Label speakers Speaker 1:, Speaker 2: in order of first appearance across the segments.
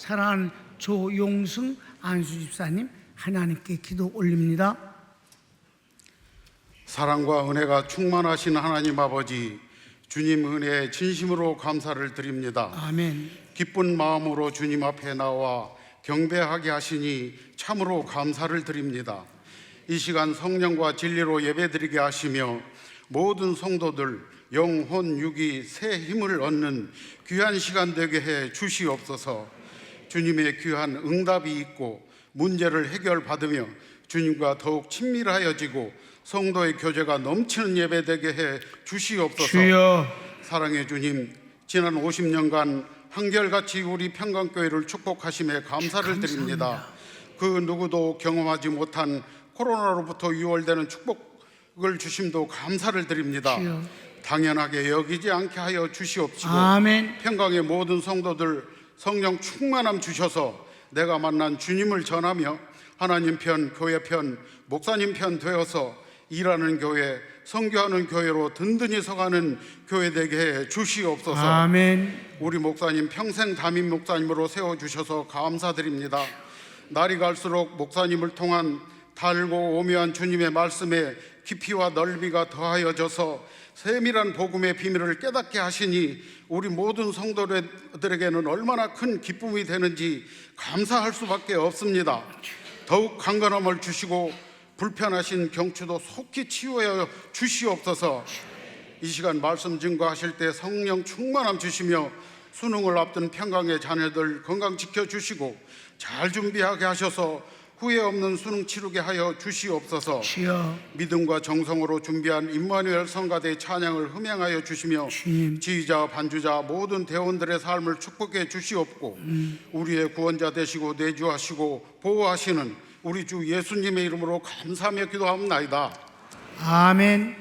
Speaker 1: 사랑하는 조용승 안수집사님 하나님께 기도 올립니다.
Speaker 2: 사랑과 은혜가 충만하신 하나님 아버지, 주님 은혜에 진심으로 감사를 드립니다.
Speaker 1: 아멘.
Speaker 2: 기쁜 마음으로 주님 앞에 나와 경배하게 하시니 참으로 감사를 드립니다. 이 시간 성령과 진리로 예배드리게 하시며 모든 성도들 영혼 육이 새 힘을 얻는 귀한 시간 되게 해 주시옵소서. 주님의 귀한 응답이 있고 문제를 해결받으며 주님과 더욱 친밀하여지고 성도의 교제가 넘치는 예배 되게 해 주시옵소서.
Speaker 1: 주여.
Speaker 2: 사랑의 주님, 지난 50년간 한결같이 우리 평강교회를 축복하심에 감사를 드립니다. 그 누구도 경험하지 못한 코로나로부터 유월되는 축복을 주심도 감사를 드립니다.
Speaker 1: 주여.
Speaker 2: 당연하게 여기지 않게 하여 주시옵시고
Speaker 1: 아멘.
Speaker 2: 평강의 모든 성도들 성령 충만함 주셔서 내가 만난 주님을 전하며 하나님 편, 교회 편, 목사님 편 되어서 일하는 교회, 선교하는 교회로 든든히 서가는 교회 되게 해 주시옵소서.
Speaker 1: 아멘.
Speaker 2: 우리 목사님 평생 담임 목사님으로 세워주셔서 감사드립니다. 날이 갈수록 목사님을 통한 달고 오묘한 주님의 말씀에 깊이와 넓이가 더하여져서 세밀한 복음의 비밀을 깨닫게 하시니 우리 모든 성도들에게는 얼마나 큰 기쁨이 되는지 감사할 수밖에 없습니다. 더욱 강건함을 주시고 불편하신 경추도 속히 치유하여 주시옵소서. 이 시간 말씀 증거하실 때 성령 충만함 주시며 수능을 앞둔 평강의 자녀들 건강 지켜주시고 잘 준비하게 하셔서 후회 없는 수능 치르게 하여 주시옵소서.
Speaker 1: 주여.
Speaker 2: 믿음과 정성으로 준비한 임마누엘 성가대 찬양을 흠양하여 주시며
Speaker 1: 주님.
Speaker 2: 지휘자 반주자 모든 대원들의 삶을 축복해 주시옵고 우리의 구원자 되시고 내주하시고 보호하시는 우리 주 예수님의 이름으로 감사하며 기도합나이다.
Speaker 1: 아멘.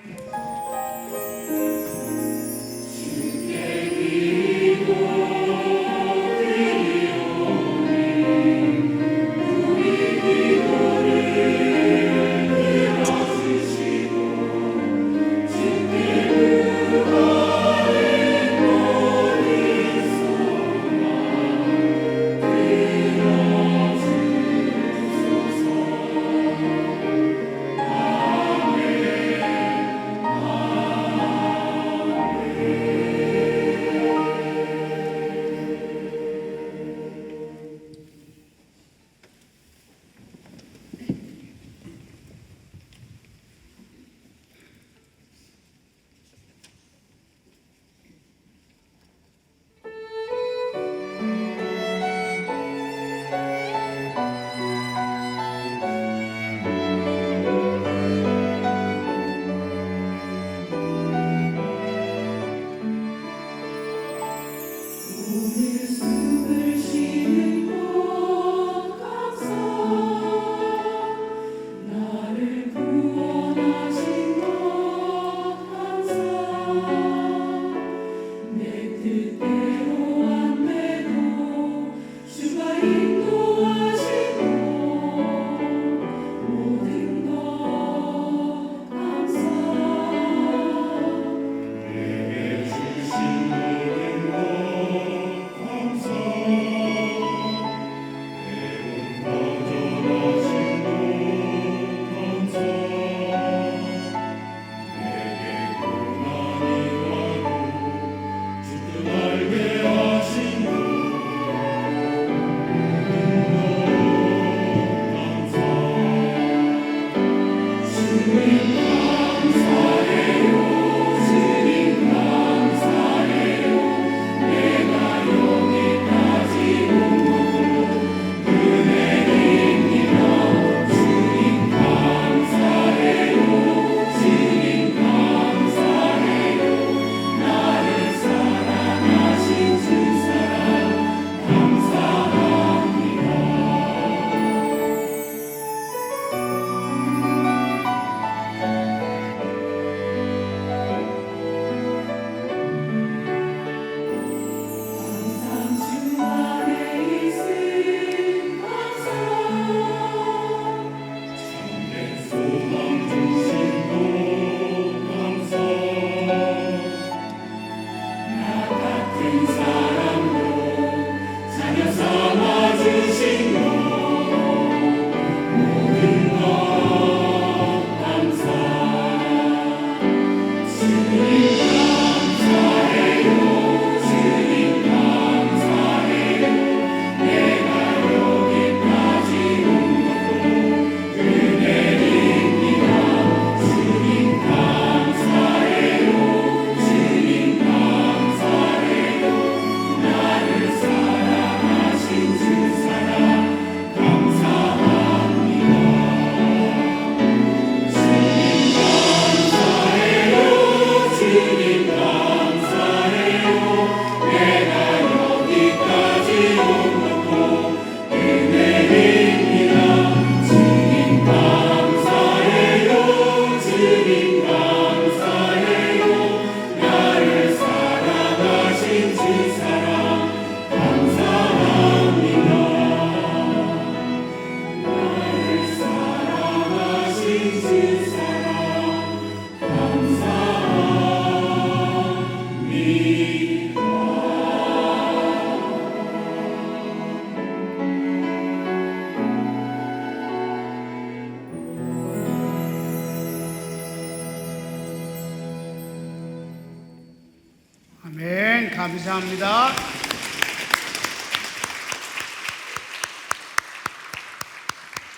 Speaker 1: 감사합니다.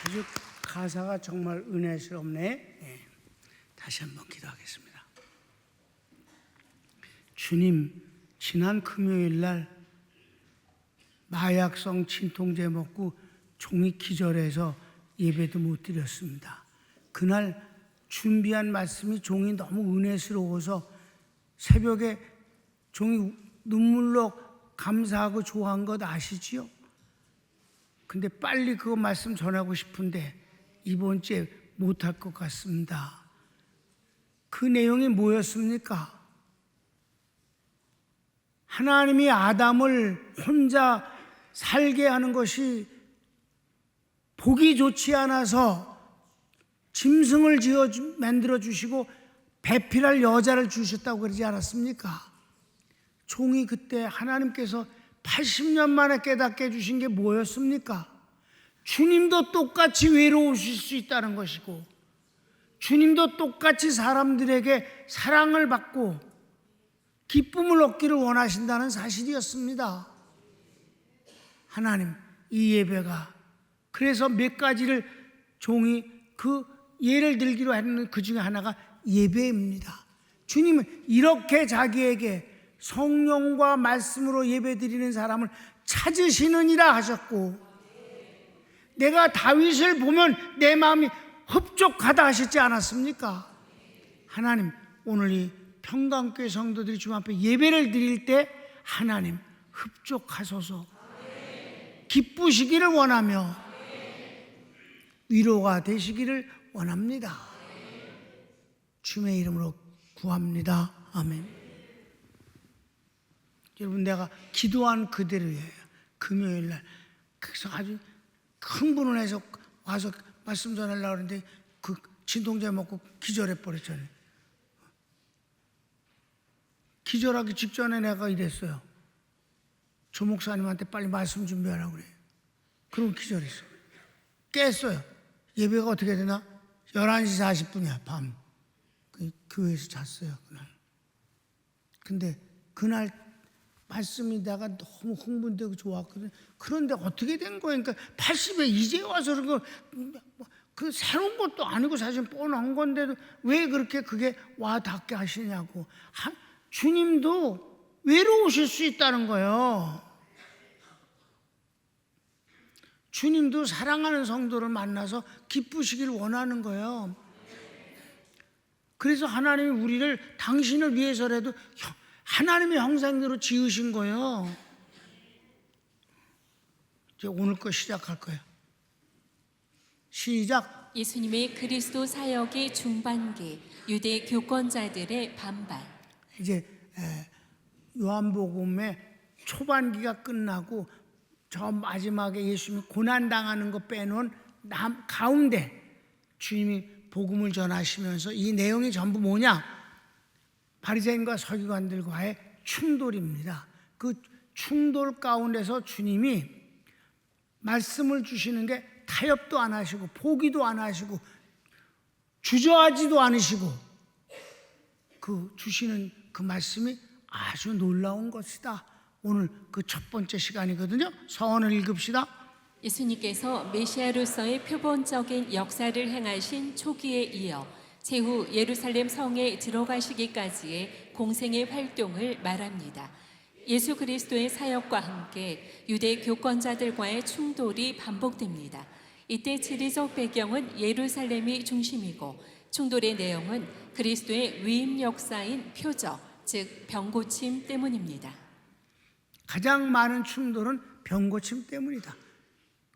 Speaker 1: 아주 가사가 정말 은혜스럽네. 네. 다시 한번 기도하겠습니다. 주님, 지난 금요일 날 마약성 진통제 먹고 종이 기절해서 예배도 못 드렸습니다. 그날 준비한 말씀이 종이 너무 은혜스러워서 새벽에 종이 눈물로 감사하고 좋아한 것 아시지요? 근데 빨리 그 말씀 전하고 싶은데 이번 주에 못할 것 같습니다. 그 내용이 뭐였습니까? 하나님이 아담을 혼자 살게 하는 것이 보기 좋지 않아서 짐승을 만들어 주시고 배필할 여자를 주셨다고 그러지 않았습니까? 종이 그때 하나님께서 80년 만에 깨닫게 해주신 게 뭐였습니까? 주님도 똑같이 외로우실 수 있다는 것이고, 주님도 똑같이 사람들에게 사랑을 받고 기쁨을 얻기를 원하신다는 사실이었습니다. 하나님, 이 예배가 그래서 몇 가지를 종이 그 예를 들기로 했는 그 중에 하나가 예배입니다. 주님은 이렇게 자기에게 성령과 말씀으로 예배드리는 사람을 찾으시느니라 하셨고, 내가 다윗을 보면 내 마음이 흡족하다 하셨지 않았습니까? 하나님, 오늘 이 평강교회 성도들이 주님 앞에 예배를 드릴 때 하나님 흡족하소서, 기쁘시기를 원하며 위로가 되시기를 원합니다. 주님의 이름으로 구합니다. 아멘. 여러분, 내가 기도한 그대로예요. 금요일 날 그래서 아주 흥분을 해서 와서 말씀 전하려고 하는데 그 진통제 먹고 기절해 버렸잖아요. 기절하기 직전에 내가 이랬어요. 조 목사님한테 빨리 말씀 준비하라고 그래요. 그럼 기절했어. 깼어요. 예배가 어떻게 되나? 11시 40분이야 밤. 교회에서 잤어요 그날. 근데 그날 말씀이 내가 너무 흥분되고 좋았거든. 그런데 어떻게 된 거야? 그러니까 80에 이제 와서 그 새로운 것도 아니고 사실 뻔한 건데도 왜 그렇게 그게 와 닿게 하시냐고. 주님도 외로우실 수 있다는 거예요. 주님도 사랑하는 성도를 만나서 기쁘시길 원하는 거예요. 그래서 하나님이 우리를 당신을 위해서라도 하나님의 형상대로 지으신 거예요. 이제 오늘 거 시작할 거예요. 시작.
Speaker 3: 예수님의 그리스도 사역의 중반기, 유대 교권자들의 반발.
Speaker 1: 이제 요한복음의 초반기가 끝나고 저 마지막에 예수님이 고난당하는 거 빼놓은 가운데 주님이 복음을 전하시면서 이 내용이 전부 뭐냐? 바리새인과 서기관들과의 충돌입니다. 그 충돌 가운데서 주님이 말씀을 주시는 게 타협도 안 하시고 포기도 안 하시고 주저하지도 않으시고 그 주시는 그 말씀이 아주 놀라운 것이다. 오늘 그 첫 번째 시간이거든요. 서원을 읽읍시다.
Speaker 3: 예수님께서 메시아로서의 표본적인 역사를 행하신 초기에 이어 제후 예루살렘 성에 들어가시기까지의 공생의 활동을 말합니다. 예수 그리스도의 사역과 함께 유대 교권자들과의 충돌이 반복됩니다. 이때 지리적 배경은 예루살렘이 중심이고 충돌의 내용은 그리스도의 위임 역사인 표적, 즉 병고침 때문입니다.
Speaker 1: 가장 많은 충돌은 병고침 때문이다.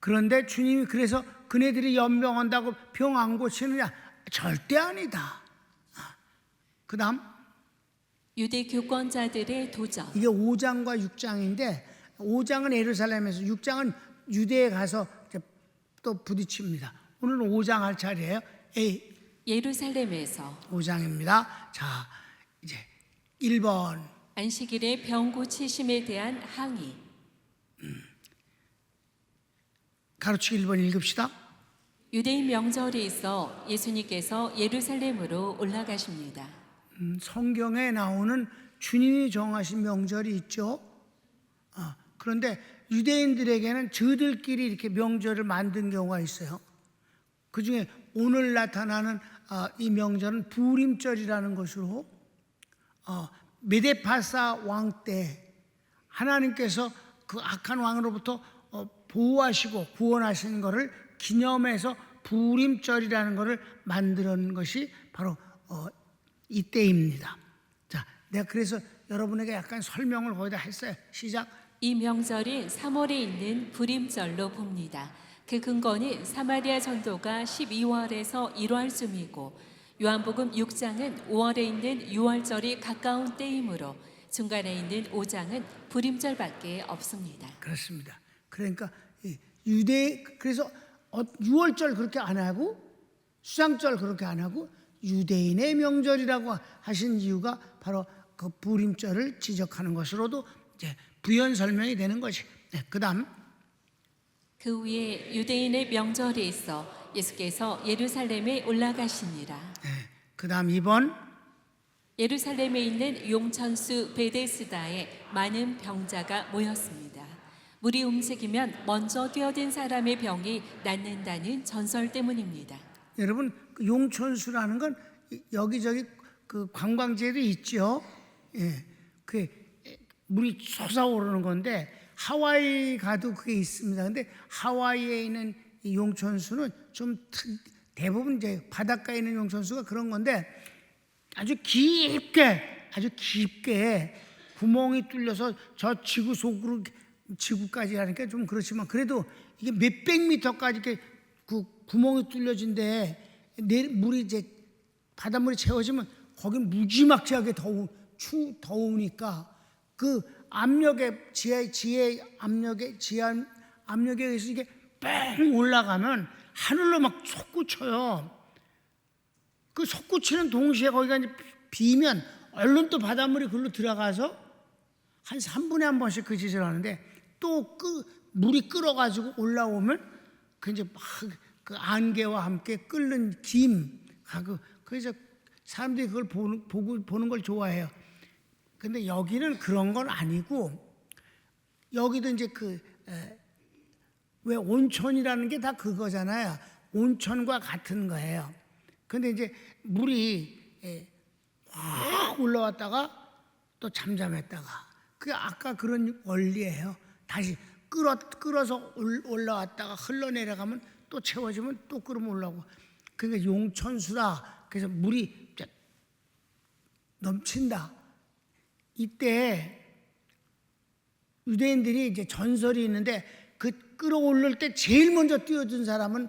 Speaker 1: 그런데 주님이 그래서 그네들이 연병한다고 병 안 고치느냐? 절대 아니다. 그 다음
Speaker 3: 유대 교권자들의 도전.
Speaker 1: 이게 5장과 6장인데 5장은 예루살렘에서 6장은 유대에 가서 또 부딪힙니다. 오늘은 5장 할 차례예요.
Speaker 3: 예루살렘에서
Speaker 1: 5장입니다. 자, 이제 1번
Speaker 3: 안식일의 병 고치심에 대한 항의.
Speaker 1: 가로치기 1번 읽읍시다.
Speaker 3: 유대인 명절이 있어 예수님께서 예루살렘으로 올라가십니다.
Speaker 1: 성경에 나오는 주님이 정하신 명절이 있죠. 그런데 유대인들에게는 저들끼리 이렇게 명절을 만든 경우가 있어요. 그 중에 오늘 나타나는 이 명절은 부림절이라는 것으로 메데파사 왕 때 하나님께서 그 악한 왕으로부터 보호하시고 구원하시는 것을 기념해서 부림절이라는 것을 만드는 것이 바로 이때입니다. 자, 내가 그래서 여러분에게 약간 설명을 거기다 했어요. 시작.
Speaker 3: 이 명절이 3월에 있는 불임절로 봅니다. 그 근거는 사마리아 전도가 12월에서 1월쯤이고 요한복음 6장은 5월에 있는 6월절이 가까운 때이므로 중간에 있는 5장은 불임절밖에 없습니다.
Speaker 1: 그렇습니다. 그러니까 그래서 6월절 그렇게 안 하고 수장절 그렇게 안 하고 유대인의 명절이라고 하신 이유가 바로 그 부림절을 지적하는 것으로도 이제 부연 설명이 되는 것이. 그다음
Speaker 3: 그 후에 유대인의 명절이 있어 예수께서 예루살렘에 올라가시니라.
Speaker 1: 그다음 2번
Speaker 3: 예루살렘에 있는 용천수 베데스다에 많은 병자가 모였습니다. 물이 움직이면 먼저 뛰어든 사람의 병이 낫는다는 전설 때문입니다.
Speaker 1: 여러분 용천수라는 건 여기저기 그 관광지에도 있죠. 그 물이 솟아오르는 건데 하와이 가도 그게 있습니다. 근데 하와이에 있는 이 용천수는 좀 대부분 이제 바닷가에 있는 용천수가 그런 건데 아주 깊게 구멍이 뚫려서 저 지구 속으로 지구까지 하니까 좀 그렇지만 그래도 이게 몇백 미터까지 이렇게 그 구멍이 뚫려진데 물이 이제 바닷물이 채워지면 거긴 무지막지하게 더우니까 그 압력에 지하 압력에 의해서 이게 뺑 올라가면 하늘로 막 솟구쳐요. 그 솟구치는 동시에 거기가 이제 비면 얼른 또 바닷물이 글로 들어가서 한 3분에 한 번씩 그 짓을 하는데 또 물이 끓어가지고 올라오면 그 이제 막 그 안개와 함께 끓는 김하고 그래서 사람들이 그걸 보는 걸 좋아해요. 근데 여기는 그런 건 아니고 여기도 이제 왜 온천이라는 게 다 그거잖아요. 온천과 같은 거예요. 근데 이제 물이 확 올라왔다가 또 잠잠했다가 그게 아까 그런 원리예요. 다시 끓어서 올라왔다가 흘러내려가면 또 채워지면 또 끓으면 올라오고. 그러니까 용천수다. 그래서 물이 넘친다. 이때 유대인들이 이제 전설이 있는데 그 끌어올릴 때 제일 먼저 뛰어든 사람은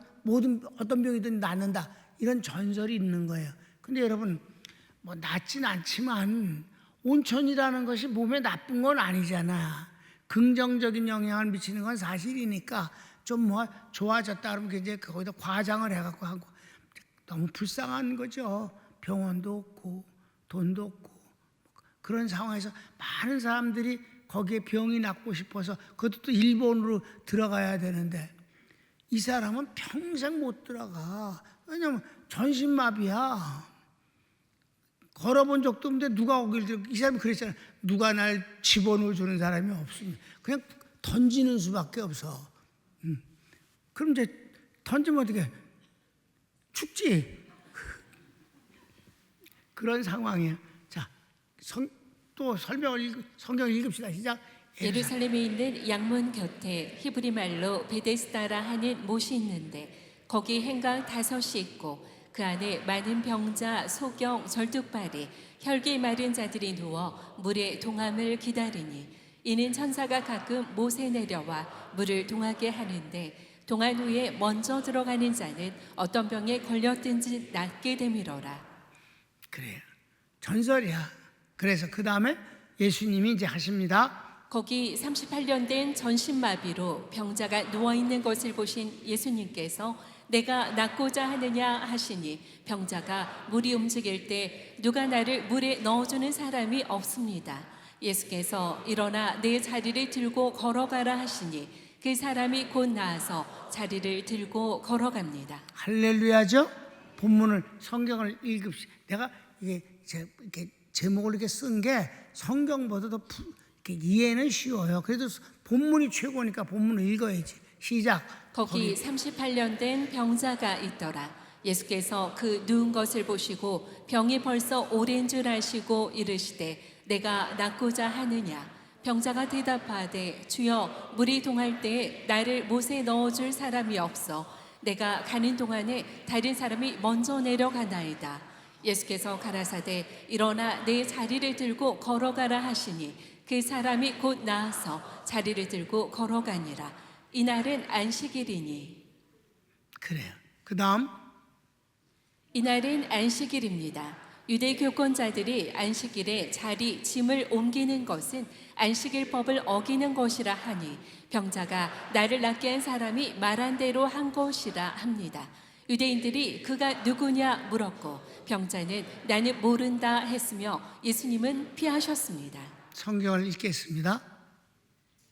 Speaker 1: 어떤 병이든 낫는다. 이런 전설이 있는 거예요. 근데 여러분 뭐 낫진 않지만 온천이라는 것이 몸에 나쁜 건 아니잖아. 긍정적인 영향을 미치는 건 사실이니까 좀 뭐 좋아졌다 그러면 이제 거기다 과장을 해갖고 하고 너무 불쌍한 거죠. 병원도 없고 돈도 없고 그런 상황에서 많은 사람들이 거기에 병이 낫고 싶어서 그것도 또 일본으로 들어가야 되는데 이 사람은 평생 못 들어가. 왜냐면 전신마비야. 걸어본 적도 없는데 누가 오길 들어. 이 사람이 그랬잖아. 누가 날 집어넣어 주는 사람이 없습니다. 그냥 던지는 수밖에 없어. 그럼 이제 던지면 어떻게 죽지. 그런 상황이에요. 자, 또 성경을 읽읍시다. 시작.
Speaker 3: 예루살렘에 있는 양문 곁에 히브리 말로 베데스다라 하는 못이 있는데 거기 행각 5이 있고 그 안에 많은 병자, 소경, 절뚝발이, 혈기 마른 자들이 누워 물의 동함을 기다리니 이는 천사가 가끔 못에 내려와 물을 동하게 하는데 동한 후에 먼저 들어가는 자는 어떤 병에 걸렸든지 낫게 되밀어라.
Speaker 1: 그래요. 전설이야. 그래서 그 다음에 예수님이 이제 하십니다.
Speaker 3: 거기 38년 된 전신마비로 병자가 누워있는 것을 보신 예수님께서 내가 낫고자 하느냐 하시니 병자가 물이 움직일 때 누가 나를 물에 넣어주는 사람이 없습니다. 예수께서 일어나 내 자리를 들고 걸어가라 하시니 그 사람이 곧 나아서 자리를 들고 걸어갑니다.
Speaker 1: 할렐루야죠. 본문을 성경을 읽읍시다. 내가 이게 이렇게 제목을 이렇게 쓴 게 성경보다 더 이렇게 이해는 쉬워요. 그래도 본문이 최고니까 본문을 읽어야지. 시작.
Speaker 3: 거기 38년 된 병자가 있더라. 예수께서 그 누운 것을 보시고 병이 벌써 오랜 줄 아시고 이르시되 내가 낫고자 하느냐. 병자가 대답하되 주여 물이 동할 때에 나를 못에 넣어줄 사람이 없어 내가 가는 동안에 다른 사람이 먼저 내려가나이다. 예수께서 가라사대 일어나 내 자리를 들고 걸어가라 하시니 그 사람이 곧 나아서 자리를 들고 걸어가니라. 이날은 안식일이니.
Speaker 1: 그래요. 그 다음.
Speaker 3: 이날은 안식일입니다. 유대 교권자들이 안식일에 자리 짐을 옮기는 것은 안식일법을 어기는 것이라 하니 병자가 나를 낫게 한 사람이 말한 대로 한 것이라 합니다. 유대인들이 그가 누구냐 물었고 병자는 나는 모른다 했으며 예수님은 피하셨습니다.
Speaker 1: 성경을 읽겠습니다.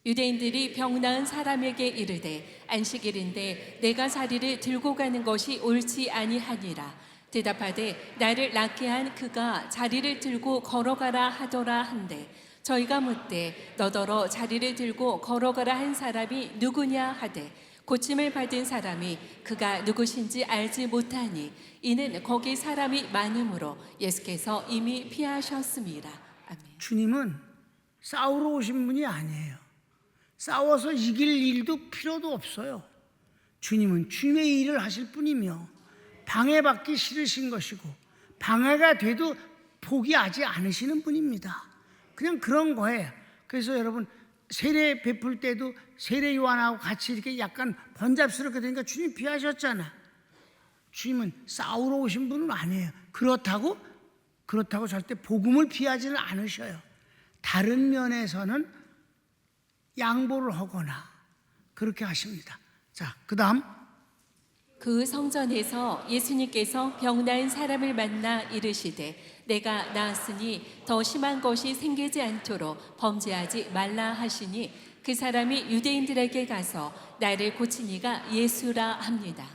Speaker 3: 유대인들이 병 나은 사람에게 이르되 안식일인데 내가 자리를 들고 가는 것이 옳지 아니하니라. 대답하되 나를 낫게 한 그가 자리를 들고 걸어가라 하더라 한데 저희가 묻되 너더러 자리를 들고 걸어가라 한 사람이 누구냐 하되 고침을 받은 사람이 그가 누구신지 알지 못하니 이는 거기 사람이 많으므로 예수께서 이미 피하셨습니다. 아멘.
Speaker 1: 주님은 싸우러 오신 분이 아니에요. 싸워서 이길 일도 필요도 없어요. 주님은 주님의 일을 하실 뿐이며 방해받기 싫으신 것이고 방해가 돼도 포기하지 않으시는 분입니다. 그냥 그런 거예요. 그래서 여러분 세례 베풀 때도 세례 요한하고 같이 이렇게 약간 번잡스럽게 되니까 주님 피하셨잖아. 주님은 싸우러 오신 분은 아니에요. 그렇다고 절대 복음을 피하지는 않으셔요. 다른 면에서는 양보를 하거나 그렇게 하십니다. 자, 그 다음.
Speaker 3: 그 성전에서 예수님께서 병 나은 사람을 만나 이르시되 내가 나았으니 더 심한 것이 생기지 않도록 범죄하지 말라 하시니 그 사람이 유대인들에게 가서 나를 고친 이가 예수라 합니다.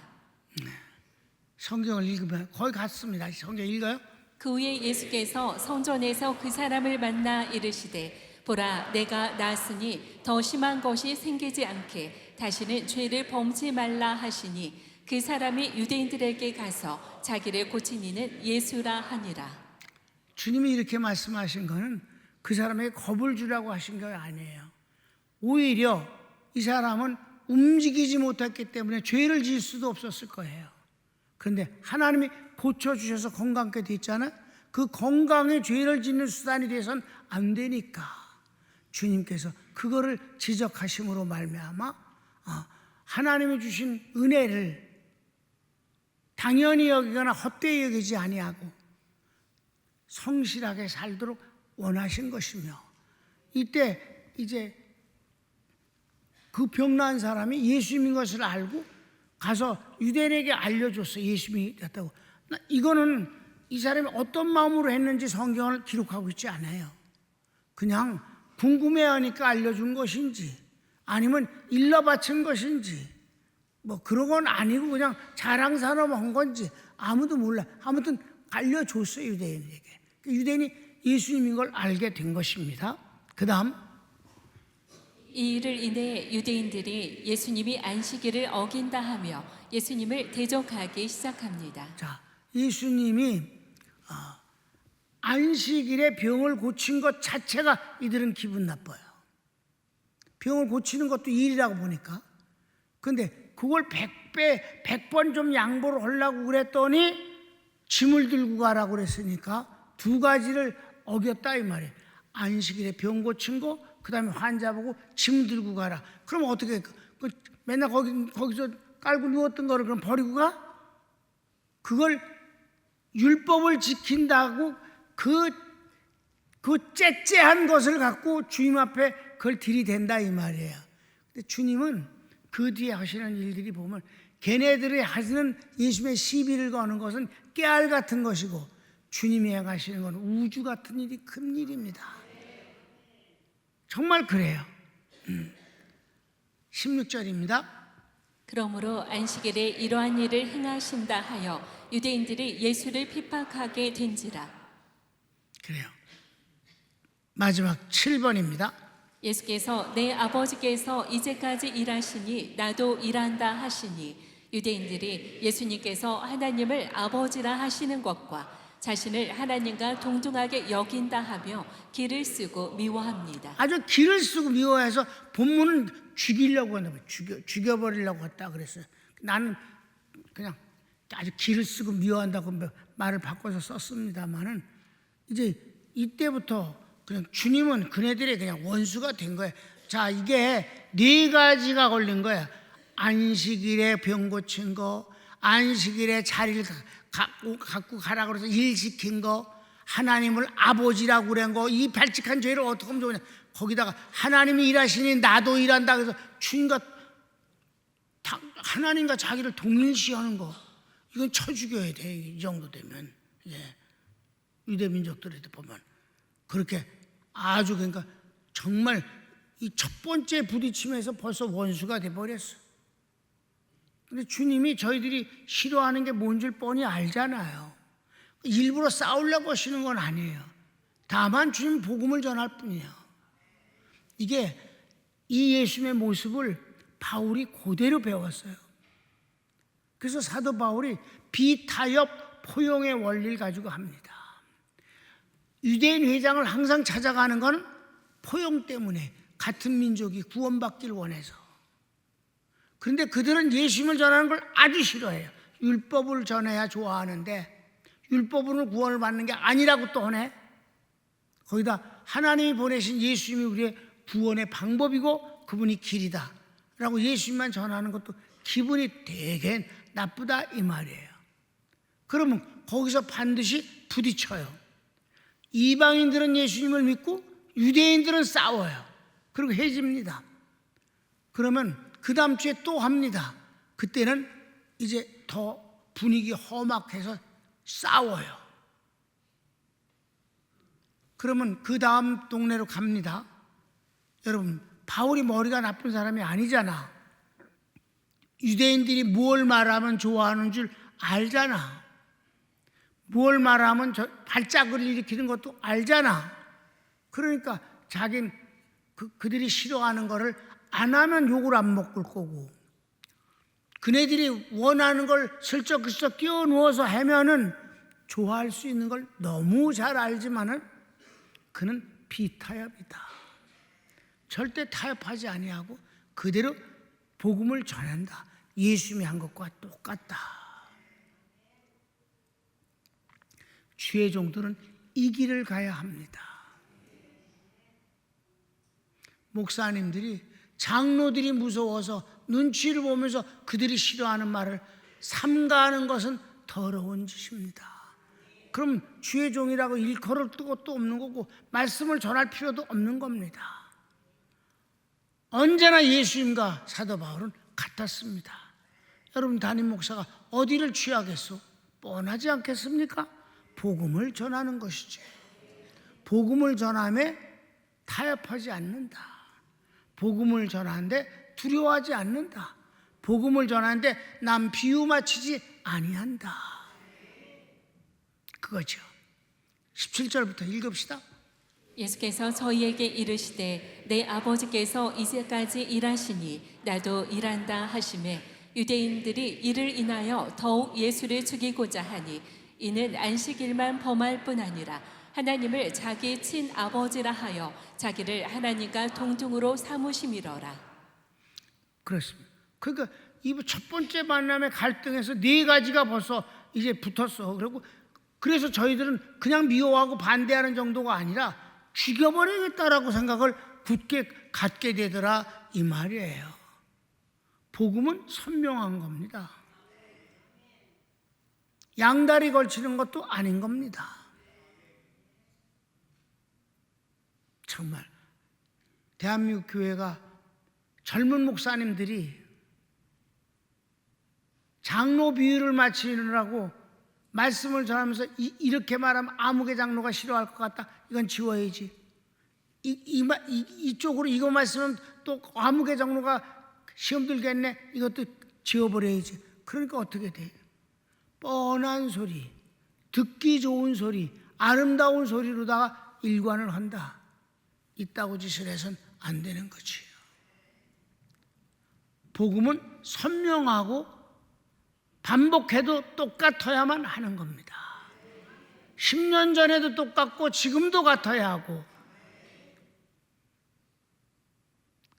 Speaker 1: 성경을 읽으면 거의 같습니다. 성경 읽어요?
Speaker 3: 그 후에 예수께서 성전에서 그 사람을 만나 이르시되 보라 내가 나았으니 더 심한 것이 생기지 않게 다시는 죄를 범치 말라 하시니 그 사람이 유대인들에게 가서 자기를 고친 이는 예수라 하니라.
Speaker 1: 주님이 이렇게 말씀하신 거는 그 사람에게 겁을 주라고 하신 게 아니에요. 오히려 이 사람은 움직이지 못했기 때문에 죄를 지을 수도 없었을 거예요. 그런데 하나님이 고쳐주셔서 건강하게 됐잖아요. 그 건강에 죄를 짓는 수단이 돼서는 안 되니까 주님께서 그거를 지적하심으로 말미암아 하나님이 주신 은혜를 당연히 여기거나 헛되이 여기지 아니하고 성실하게 살도록 원하신 것이며 이때 이제 그 병 나은 사람이 예수님인 것을 알고 가서 유대인에게 알려줬어요. 예수님이 됐다고. 이거는 이 사람이 어떤 마음으로 했는지 성경을 기록하고 있지 않아요. 그냥 궁금해하니까 알려준 것인지 아니면 일러 바친 것인지 뭐 그런 건 아니고 그냥 자랑스러워 한 건지 아무도 몰라. 아무튼 알려줬어요. 유대인에게. 유대인이 예수님인 걸 알게 된 것입니다. 그 다음.
Speaker 3: 이 일을 인해 유대인들이 예수님이 안식일을 어긴다 하며 예수님을 대적하기 시작합니다.
Speaker 1: 자, 예수님이 안식일에 병을 고친 것 자체가 이들은 기분 나빠요. 병을 고치는 것도 일이라고 보니까. 근데 그걸 100배, 100번 좀 양보를 하려고 그랬더니 짐을 들고 가라고 그랬으니까 두 가지를 어겼다 이 말이에요. 안식일에 병 고친 거, 그 다음에 환자 보고 짐 들고 가라. 그럼 어떻게 맨날 거기서 깔고 누웠던 거를 그럼 버리고 가? 그걸 율법을 지킨다고 그 째째한 것을 갖고 주님 앞에 그걸 들이댄다 이 말이에요. 근데 주님은 그 뒤에 하시는 일들이 보면 걔네들이 하시는 예수님의 시비를 거는 것은 깨알 같은 것이고 주님이 행하시는 건 우주 같은 일이 큰 일입니다. 정말 그래요. 16절입니다.
Speaker 3: 그러므로 안식일에 이러한 일을 행하신다 하여 유대인들이 예수를 핍박하게 된지라.
Speaker 1: 그래요. 마지막 7번입니다.
Speaker 3: 예수께서 내 아버지께서 이제까지 일하시니 나도 일한다 하시니 유대인들이 예수님께서 하나님을 아버지라 하시는 것과 자신을 하나님과 동등하게 여긴다 하며 기를 쓰고 미워합니다.
Speaker 1: 아주 기를 쓰고 미워해서 본문은 죽이려고 한다. 죽여버리려고 했다 그랬어요. 나는 그냥 아주 기를 쓰고 미워한다고 말을 바꿔서 썼습니다만은 이제 이때부터 그냥 주님은 그네들의 그냥 원수가 된 거예요. 자, 이게 네 가지가 걸린 거야. 안식일에 병 고친 거, 안식일에 자리를 갖고 가라 그래서 일 시킨 거, 하나님을 아버지라고 그런 거, 이 발칙한 죄를 어떻게 하면 좋으냐. 거기다가 하나님이 일하시니 나도 일한다 그래서 주님과 하나님과 자기를 동일시하는 거, 이건 쳐 죽여야 돼. 이 정도 되면. 예. 유대 민족들에도 보면 그렇게 아주 그러니까 정말 이 첫 번째 부딪힘에서 벌써 원수가 돼 버렸어. 근데 주님이 저희들이 싫어하는 게 뭔 줄 뻔히 알잖아요. 일부러 싸우려고 하시는 건 아니에요. 다만 주님 복음을 전할 뿐이에요. 이게 이 예수님의 모습을 바울이 그대로 배웠어요. 그래서 사도 바울이 비타협 포용의 원리를 가지고 합니다. 유대인 회장을 항상 찾아가는 건 포용 때문에, 같은 민족이 구원받기를 원해서. 그런데 그들은 예수님을 전하는 걸 아주 싫어해요. 율법을 전해야 좋아하는데 율법으로 구원을 받는 게 아니라고 또 하네. 거기다 하나님이 보내신 예수님이 우리의 구원의 방법이고 그분이 길이다 라고 예수님만 전하는 것도 기분이 되게 나쁘다 이 말이에요. 그러면 거기서 반드시 부딪혀요. 이방인들은 예수님을 믿고 유대인들은 싸워요. 그리고 헤집니다. 그러면 그 다음 주에 또 합니다. 그때는 이제 더 분위기 험악해서 싸워요. 그러면 그 다음 동네로 갑니다. 여러분, 바울이 머리가 나쁜 사람이 아니잖아. 유대인들이 뭘 말하면 좋아하는 줄 알잖아. 뭘 말하면 발작을 일으키는 것도 알잖아. 그러니까 자기는 그들이 싫어하는 거를 안 하면 욕을 안 먹을 거고, 그네들이 원하는 걸 슬쩍슬쩍 끼워 넣어서 하면은 좋아할 수 있는 걸 너무 잘 알지만은 그는 비타협이다. 절대 타협하지 아니하고 그대로 복음을 전한다. 예수님이 한 것과 똑같다. 주의 종들은 이 길을 가야 합니다. 목사님들이, 장로들이 무서워서 눈치를 보면서 그들이 싫어하는 말을 삼가하는 것은 더러운 짓입니다. 그럼 주의 종이라고 일컬을 것도 없는 거고 말씀을 전할 필요도 없는 겁니다. 언제나 예수님과 사도 바울은 같았습니다. 여러분, 담임 목사가 어디를 취하겠소? 뻔하지 않겠습니까? 복음을 전하는 것이지. 복음을 전함에 타협하지 않는다. 복음을 전하는데 두려워하지 않는다. 복음을 전하는데 남 비유 맞추지 아니한다. 그거죠. 17절부터 읽읍시다.
Speaker 3: 예수께서 저희에게 이르시되 내 아버지께서 이제까지 일하시니 나도 일한다 하시매 유대인들이 이를 인하여 더욱 예수를 죽이고자 하니 이는 안식일만 범할 뿐 아니라 하나님을 자기 친아버지라 하여 자기를 하나님과 동등으로 삼으심이러라.
Speaker 1: 그렇습니다. 그러니까 이 첫 번째 만남의 갈등에서 네 가지가 벌써 이제 붙었어. 그래서 저희들은 그냥 미워하고 반대하는 정도가 아니라 죽여버리겠다라고 생각을 굳게 갖게 되더라 이 말이에요. 복음은 선명한 겁니다. 양다리 걸치는 것도 아닌 겁니다. 정말 대한민국 교회가 젊은 목사님들이 장로 비유를 맞추느라고 말씀을 전하면서 이렇게 말하면 아무개 장로가 싫어할 것 같다. 이건 지워야지. 이쪽으로 이거 말씀은 또 아무개 장로가 시험 들겠네. 이것도 지워버려야지. 그러니까 어떻게 돼? 뻔한 소리, 듣기 좋은 소리, 아름다운 소리로다가 일관을 한다. 이따구 짓을 해서는 안 되는 거지요. 복음은 선명하고 반복해도 똑같아야만 하는 겁니다. 10년 전에도 똑같고 지금도 같아야 하고,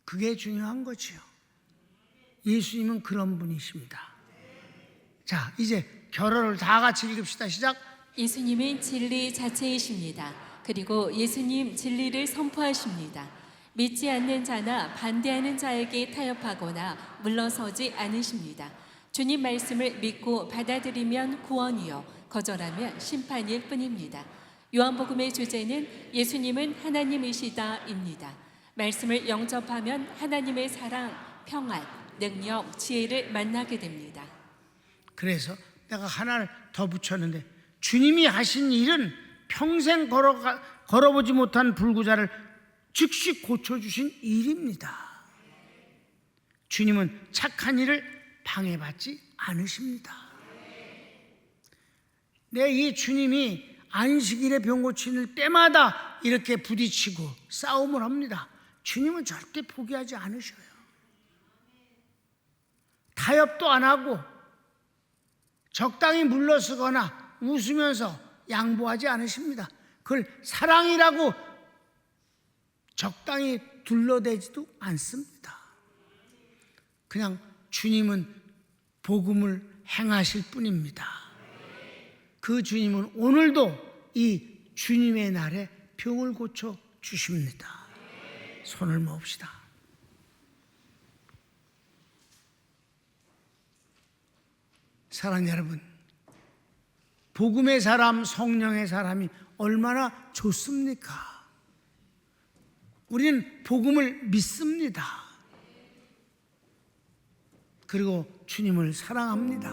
Speaker 1: 그게 중요한 거지요. 예수님은 그런 분이십니다. 자, 이제 결어를 다 같이 읽읍시다. 시작.
Speaker 3: 예수님은 진리 자체이십니다. 그리고 예수님 진리를 선포하십니다. 믿지 않는 자나 반대하는 자에게 타협하거나 물러서지 않으십니다. 주님 말씀을 믿고 받아들이면 구원이요, 거절하면 심판일 뿐입니다. 요한복음의 주제는 예수님은 하나님이시다입니다. 말씀을 영접하면 하나님의 사랑, 평안, 능력, 지혜를 만나게 됩니다.
Speaker 1: 그래서 내가 하나를 더 붙였는데, 주님이 하신 일은 평생 걸어보지 못한 불구자를 즉시 고쳐주신 일입니다. 주님은 착한 일을 방해받지 않으십니다. 이 주님이 안식일에 병 고치는 때마다 이렇게 부딪히고 싸움을 합니다. 주님은 절대 포기하지 않으셔요. 타협도 안 하고 적당히 물러서거나 웃으면서 양보하지 않으십니다. 그걸 사랑이라고 적당히 둘러대지도 않습니다. 그냥 주님은 복음을 행하실 뿐입니다. 그 주님은 오늘도 이 주님의 날에 병을 고쳐 주십니다. 손을 모읍시다. 사랑하는 여러분, 복음의 사람, 성령의 사람이 얼마나 좋습니까? 우리는 복음을 믿습니다. 그리고 주님을 사랑합니다.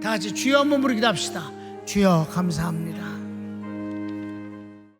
Speaker 1: 다 같이 주여 한번 부르기도 합시다. 주여 감사합니다.